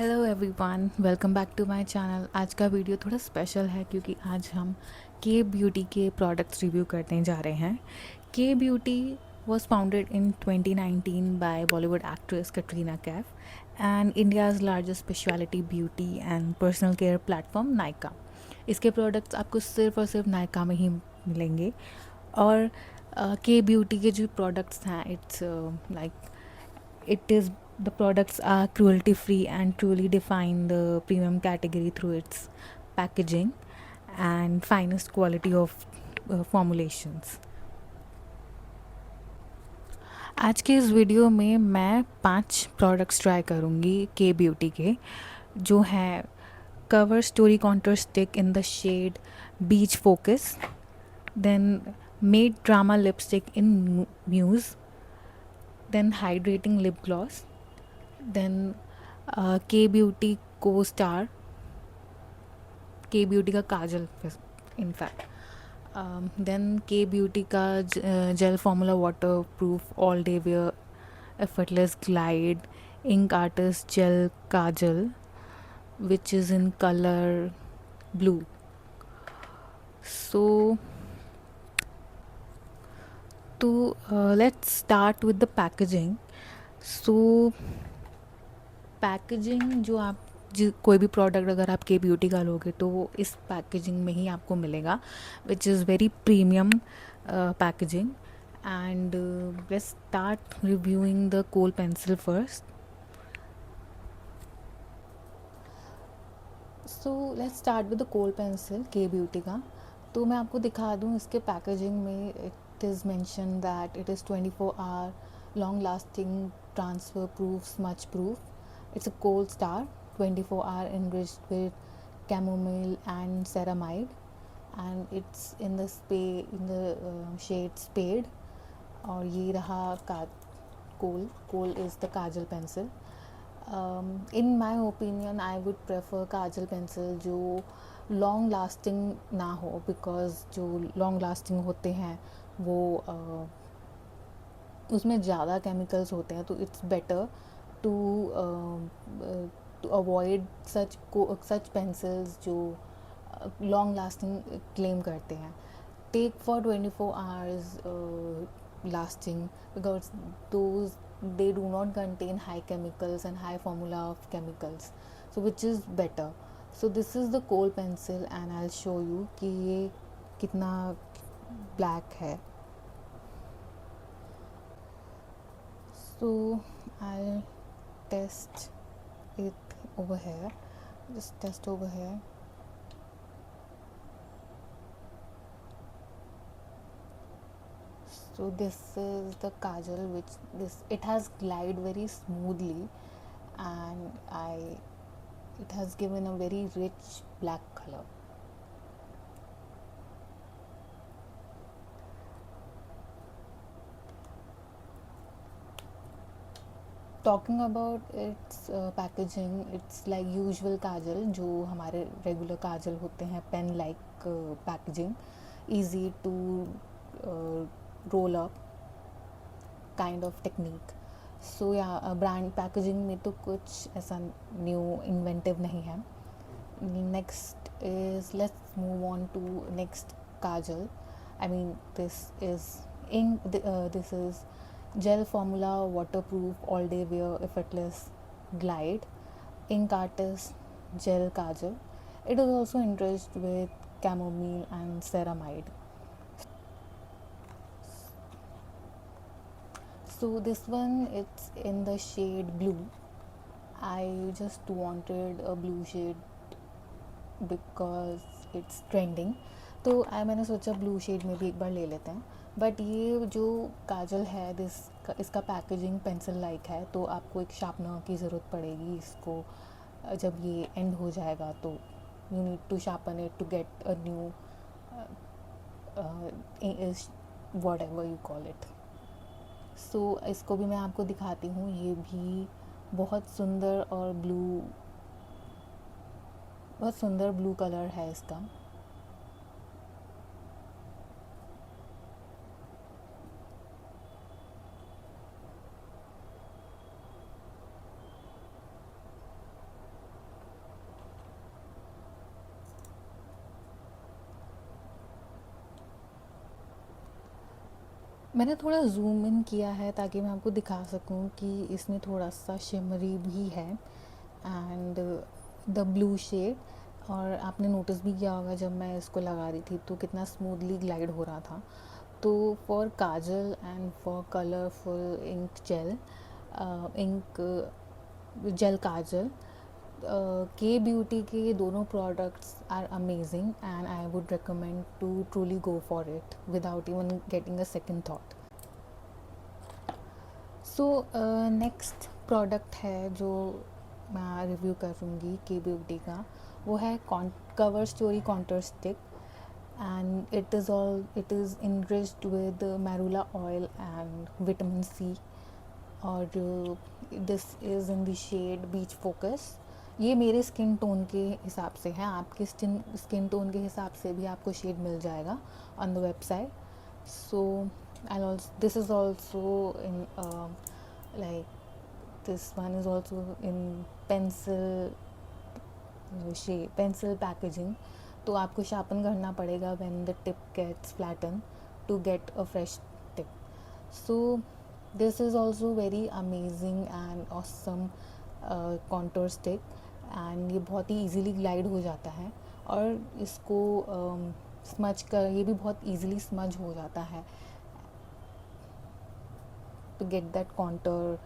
Hello everyone, welcome back to my channel. आज का video थोड़ा स्पेशल है क्योंकि आज हम के ब्यूटी के प्रोडक्ट्स रिव्यू करने जा रहे हैं। के beauty was founded in 2019 by Bollywood actress Katrina Kaif and India's largest specialty beauty and personal care platform Nykaa। इसके प्रोडक्ट्स आपको सिर्फ और सिर्फ नायका में ही मिलेंगे। और के ब्यूटी के जो प्रोडक्ट्स हैं it's like it is the products are cruelty free and truly define the premium category through its packaging and finest quality of formulations। आज के इस वीडियो में मैं 5 प्रोडक्ट्स ट्राई करूँगी के ब्यूटी के, जो हैं cover story contour stick in the shade beach focus, then made drama lipstick in muse, then hydrating lip gloss, then Kay beauty को स्टार, के ब्यूटी का काजल इनफैक्ट, देन के ब्यूटी का gel formula water proof all day wear effortless glide ink artist gel kajal which is in color blue। so let's start with the packaging। so packaging जो आप कोई भी product अगर आप के beauty का लोगे तो वो इस पैकेजिंग में ही आपको मिलेगा, which is very premium packaging. And let's start reviewing the kohl pencil first. So let's start with the kohl pencil Kay beauty का। तो मैं आपको दिखा दूँ इसके पैकेजिंग में it is mention that it is 24 hour long lasting transfer proof smudge proof. It's a cold star, 24 hour enriched with chamomile and ceramide, and it's in the shade Spade। और ये रहा कोल is the Kajal pencil. In my opinion I would prefer Kajal pencil जो long lasting ना हो, because जो long lasting होते हैं वो उसमें ज़्यादा केमिकल्स होते हैं, तो it's better to avoid such pencils जो long lasting claim करते हैं। Take for 24 hours lasting, because those they do not contain high chemicals and high formula of chemicals, so which is better। so this is the coal pencil and I'll show you कि ये कितना black है। so I'll test it over here, just test over here। so this is the kajal, which it has glide very smoothly and it has given a very rich black color। Talking about its packaging, its like usual kajal जो हमारे regular kajal होते हैं, pen like packaging, easy to roll up kind of technique. So yeah brand packaging में तो कुछ ऐसा new inventive नहीं है। Next is let's move on to next काजल। I mean this is gel formula waterproof all day wear effortless glide ink artist gel kajal। it is also enriched with chamomile and ceramide। so this one it's in the shade blue। I just wanted a blue shade because it's trending, तो मैंने सोचा blue shade में भी एक बार ले लेते हैं। But ये जो काजल है इसका पैकेजिंग पेंसिल लाइक है, तो आपको एक शार्पनर की ज़रूरत पड़ेगी इसको जब ये एंड हो जाएगा, तो you need to sharpen it to get a new whatever you call it. So इसको भी मैं आपको दिखाती हूँ। ये भी बहुत सुंदर ब्लू कलर है इसका। मैंने थोड़ा ज़ूम इन किया है ताकि मैं आपको दिखा सकूं कि इसमें थोड़ा सा शिमरी भी है एंड द ब्लू शेड। और आपने नोटिस भी किया होगा जब मैं इसको लगा रही थी तो कितना स्मूथली ग्लाइड हो रहा था। तो for kajal and for colourful ink gel, ink gel kajal, Kay beauty के ये दोनों products are amazing and I would recommend to truly go for it without even getting a second thought. So next product है जो मैं review करूँगी के beauty का, वो है cover story contour stick and it is enriched with marula oil and vitamin C। और this is in the shade beach focus. ये मेरे स्किन टोन के हिसाब से है, आपके स्किन टोन के हिसाब से भी आपको शेड मिल जाएगा on the website. So and also this is also in like this one is also in pencil pencil packaging. तो आपको शार्पन करना पड़ेगा when the tip gets flatten to get a fresh tip. So this is also very amazing and awesome contour stick and ये बहुत ही easily glide हो जाता है। और इसको स्मच कर ये भी बहुत इजीली स्मज हो जाता है to get that contour,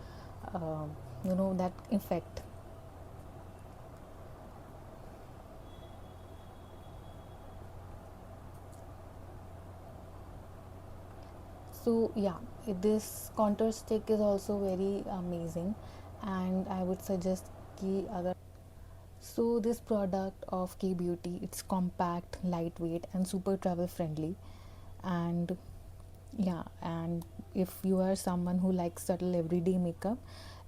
that effect. So yeah, this contour stick is also very amazing and I would suggest कि अगर so this product of K Beauty, it's compact, lightweight and super travel friendly. And yeah, and if you are someone who likes subtle everyday makeup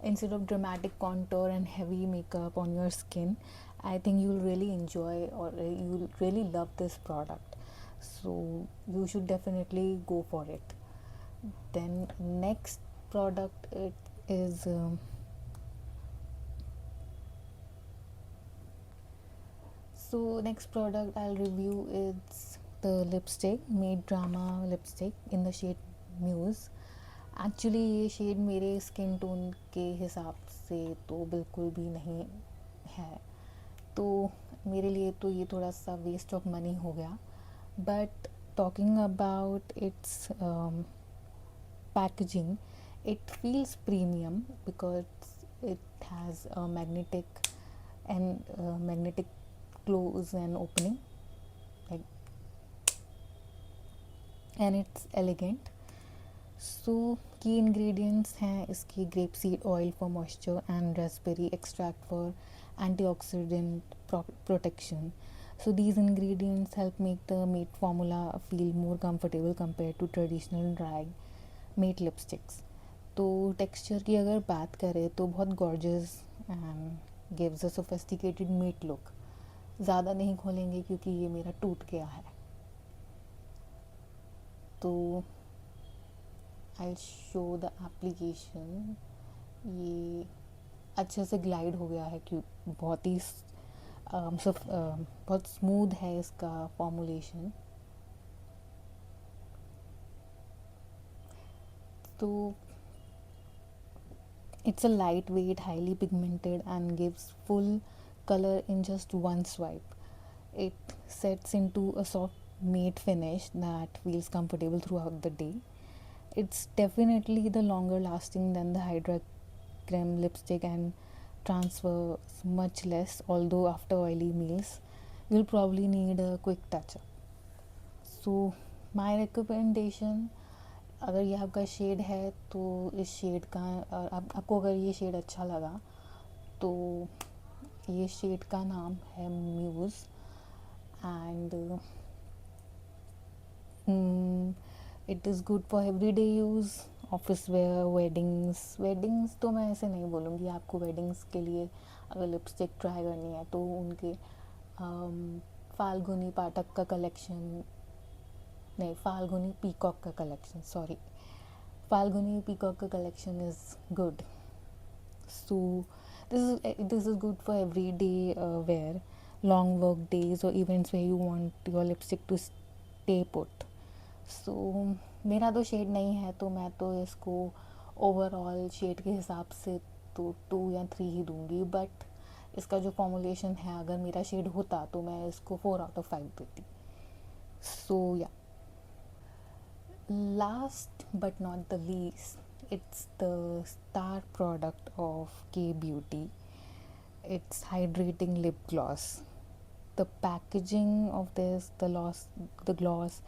instead of dramatic contour and heavy makeup on your skin, I think you'll really enjoy or you'll really love this product. So you should definitely go for it. Then next product it is so next product I'll review is the lipstick Made Drama lipstick in the shade Muse। Actually ये shade मेरे skin tone के हिसाब से तो बिल्कुल भी नहीं है, तो मेरे लिए तो ये थोड़ा सा वेस्ट ऑफ मनी हो गया। But talking about it's packaging, it feels premium because it has a magnetic close and opening, like, and it's elegant। सो की इंग्रेडिएंट्स हैं इसकी grape seed oil for moisture and Raspberry extract for antioxidant protection. So these ingredients help make the matte formula feel more comfortable compared to traditional dry matte lipsticks। तो texture की अगर बात करें तो बहुत gorgeous and gives a sophisticated matte look. ज़्यादा नहीं खोलेंगे क्योंकि ये मेरा टूट गया है। तो आई शो द एप्लीकेशन। ये अच्छे से ग्लाइड हो गया है क्योंकि बहुत ही बहुत स्मूथ है इसका फॉर्मुलेशन। तो it's a lightweight, highly pigmented, and gives full color in just one swipe. It sets into a soft matte finish that feels comfortable throughout the day. It's definitely the longer lasting than the Hydra Creme lipstick and transfers much less, although after oily meals, you'll probably need a quick touch up. So, my recommendation, अगर ये आपका shade है तो इस shade का आपको अगर ये शेड अच्छा लगा तो ये शेड का नाम है muse and it is good for everyday use, office where, weddings तो मैं ऐसे नहीं बोलूँगी। आपको वेडिंग्स के लिए अगर लिपस्टिक ट्राई करनी है तो उनके फाल्गुनी पाठक का कलेक्शन, नहीं, फाल्गुनी पीकॉक का कलेक्शन, सॉरी, फाल्गुनी पीकॉक का collection is good. So this is good for everyday wear, long work days or events where you want your lipstick to stay put। So मेरा तो शेड नहीं है तो मैं तो इसको ओवरऑल शेड के हिसाब से तो 2 या 3 ही दूंगी, बट इसका जो फॉर्मुलेशन है, अगर मेरा शेड होता तो मैं इसको 4 आउट ऑफ 5 देती. सो या, last but not the least, it's the star product of K Beauty. It's hydrating lip gloss. The packaging of this, the gloss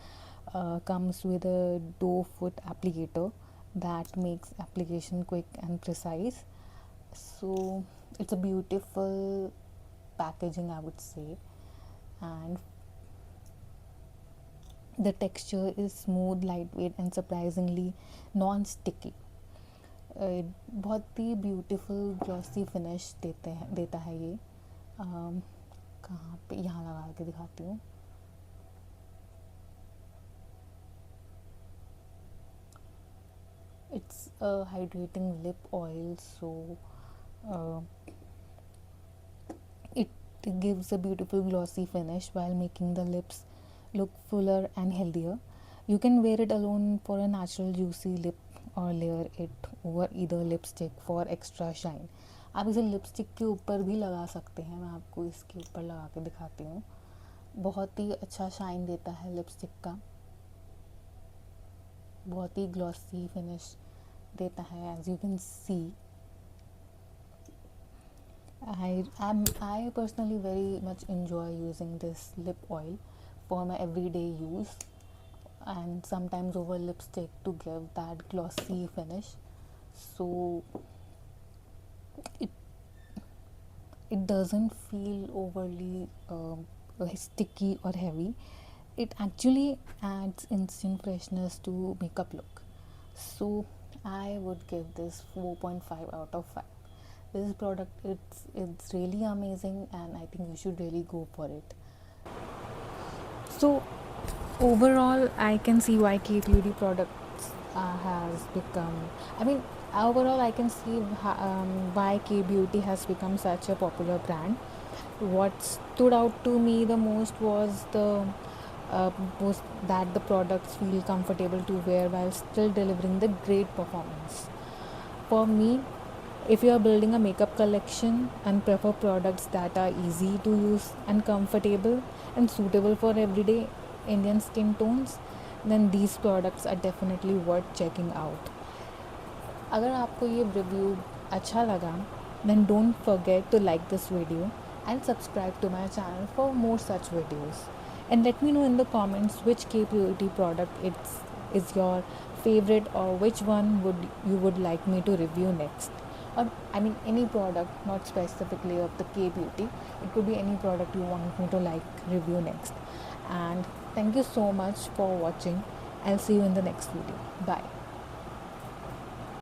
comes with a doe foot applicator that makes application quick and precise. So it's a beautiful packaging, I would say, and the texture is smooth, lightweight and surprisingly non-sticky. बहुत ही beautiful glossy finish देता है ये. कहाँ पे, यहाँ लगा के दिखाती हूँ. It's a hydrating lip oil, so uh, it gives a beautiful glossy finish while making the lips look fuller and healthier. You can wear it alone for a natural juicy lip or layer it over either lipstick for extra shine. आप इसे lipstick के ऊपर भी लगा सकते हैं. मैं आपको इसके ऊपर लगा के दिखाती हूँ. बहुत ही अच्छा शाइन देता है लिपस्टिक का, बहुत ही ग्लॉसी फिनिश देता है. As you can see, I personally very much enjoy using this lip oil for my everyday use, and sometimes over lipstick to give that glossy finish. So it it doesn't feel overly sticky or heavy. It actually adds instant freshness to makeup look. So I would give this 4.5 out of 5. This product, it's really amazing, and I think you should really go for it. So overall, I can see why K Beauty products has become. I mean, overall, I can see why K Beauty has become such a popular brand. What stood out to me the most was uh, was that the products feel comfortable to wear while still delivering the great performance. For me, if you are building a makeup collection and prefer products that are easy to use and comfortable and suitable for everyday Indian skin tones, then these products are definitely worth checking out. अगर आपको ये review अच्छा लगा, then don't forget to like this video and subscribe to my channel for more such videos. And let me know in the comments which K Beauty product is your favorite, or which one would like me to review next. Or I mean any product, not specifically of the K Beauty. It could be any product you want me to review next. And thank you so much for watching. I'll see you in the next video. Bye.